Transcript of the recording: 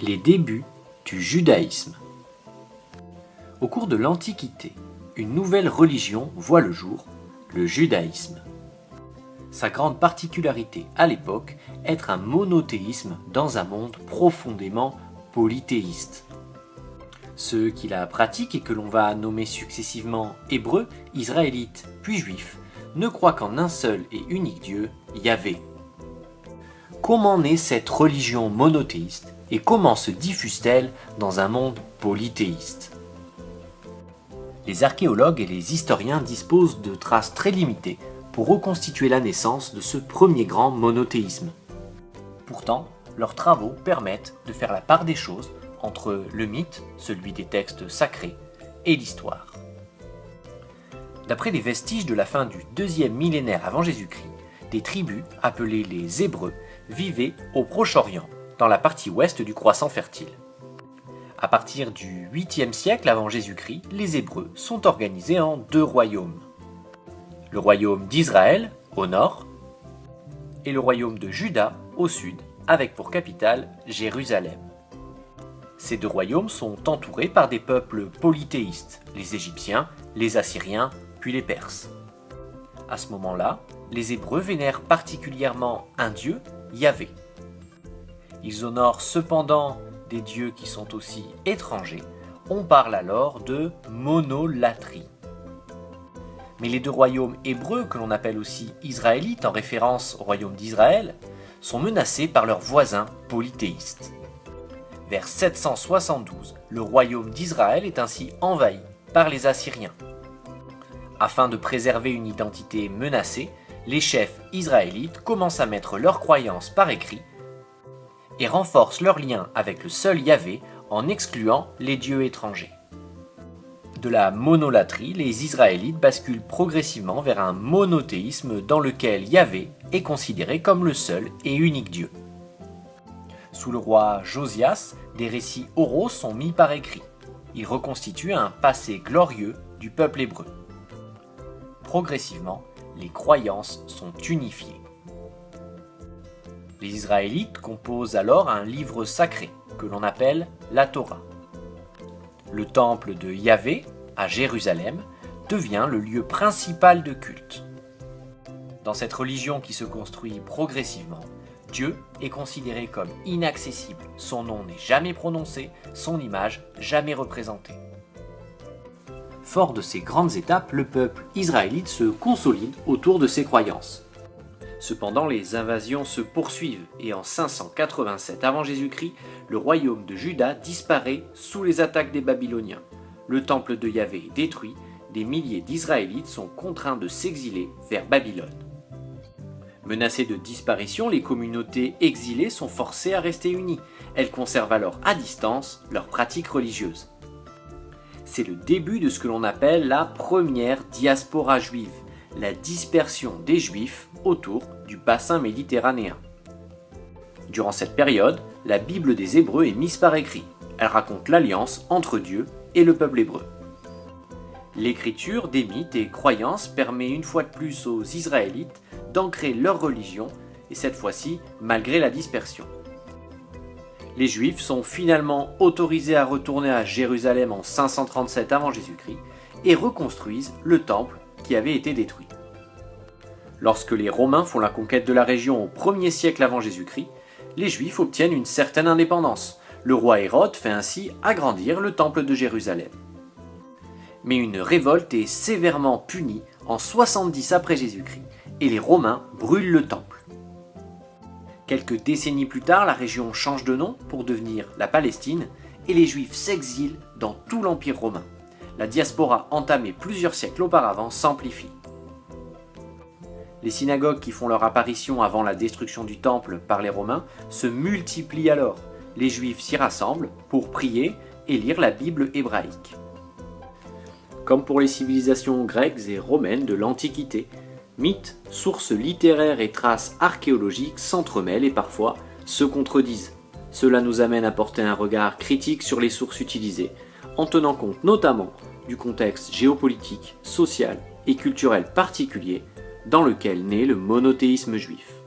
Les débuts du judaïsme. Au cours de l'Antiquité, une nouvelle religion voit le jour, le judaïsme. Sa grande particularité à l'époque, être un monothéisme dans un monde profondément polythéiste. Ceux qui la pratiquent et que l'on va nommer successivement hébreux, israélites puis juifs, ne croient qu'en un seul et unique Dieu, Yahvé. Comment naît cette religion monothéiste et comment se diffuse-t-elle dans un monde polythéiste? Les archéologues et les historiens disposent de traces très limitées pour reconstituer la naissance de ce premier grand monothéisme. Pourtant, leurs travaux permettent de faire la part des choses entre le mythe, celui des textes sacrés, et l'histoire. D'après les vestiges de la fin du 2e millénaire avant Jésus-Christ, des tribus, appelées les Hébreux, vivaient au Proche-Orient, dans la partie ouest du croissant fertile. À partir du 8e siècle avant Jésus-Christ, les Hébreux sont organisés en deux royaumes. Le royaume d'Israël, au nord, et le royaume de Juda, au sud, avec pour capitale Jérusalem. Ces deux royaumes sont entourés par des peuples polythéistes, les Égyptiens, les Assyriens, puis les Perses. À ce moment-là, les Hébreux vénèrent particulièrement un dieu, Yahvé. Ils honorent cependant des dieux qui sont aussi étrangers. On parle alors de monolatrie. Mais les deux royaumes hébreux, que l'on appelle aussi israélites en référence au royaume d'Israël, sont menacés par leurs voisins polythéistes. Vers 772, le royaume d'Israël est ainsi envahi par les Assyriens. Afin de préserver une identité menacée, les chefs israélites commencent à mettre leurs croyances par écrit et renforcent leur lien avec le seul Yahvé en excluant les dieux étrangers. De la monolatrie, les Israélites basculent progressivement vers un monothéisme dans lequel Yahvé est considéré comme le seul et unique Dieu. Sous le roi Josias, des récits oraux sont mis par écrit. Ils reconstituent un passé glorieux du peuple hébreu. Progressivement, les croyances sont unifiées. Les Israélites composent alors un livre sacré que l'on appelle la Torah. Le temple de Yahvé, à Jérusalem, devient le lieu principal de culte. Dans cette religion qui se construit progressivement, Dieu est considéré comme inaccessible, son nom n'est jamais prononcé, son image jamais représentée. Fort de ces grandes étapes, le peuple israélite se consolide autour de ses croyances. Cependant, les invasions se poursuivent et en 587 avant Jésus-Christ, le royaume de Juda disparaît sous les attaques des Babyloniens. Le temple de Yahvé est détruit, des milliers d'Israélites sont contraints de s'exiler vers Babylone. Menacées de disparition, les communautés exilées sont forcées à rester unies. Elles conservent alors à distance leurs pratiques religieuses. C'est le début de ce que l'on appelle la première diaspora juive, la dispersion des Juifs autour du bassin méditerranéen. Durant cette période, la Bible des Hébreux est mise par écrit. Elle raconte l'alliance entre Dieu et le peuple hébreu. L'écriture des mythes et croyances permet une fois de plus aux Israélites d'ancrer leur religion, et cette fois-ci malgré la dispersion. Les Juifs sont finalement autorisés à retourner à Jérusalem en 537 avant Jésus-Christ et reconstruisent le temple qui avait été détruit. Lorsque les Romains font la conquête de la région au 1er siècle avant Jésus-Christ, les Juifs obtiennent une certaine indépendance. Le roi Hérode fait ainsi agrandir le temple de Jérusalem. Mais une révolte est sévèrement punie en 70 après Jésus-Christ et les Romains brûlent le temple. Quelques décennies plus tard, la région change de nom pour devenir la Palestine et les Juifs s'exilent dans tout l'Empire romain. La diaspora entamée plusieurs siècles auparavant s'amplifie. Les synagogues qui font leur apparition avant la destruction du temple par les Romains se multiplient alors. Les Juifs s'y rassemblent pour prier et lire la Bible hébraïque. Comme pour les civilisations grecques et romaines de l'Antiquité, mythes, sources littéraires et traces archéologiques s'entremêlent et parfois se contredisent. Cela nous amène à porter un regard critique sur les sources utilisées, en tenant compte notamment du contexte géopolitique, social et culturel particulier dans lequel naît le monothéisme juif.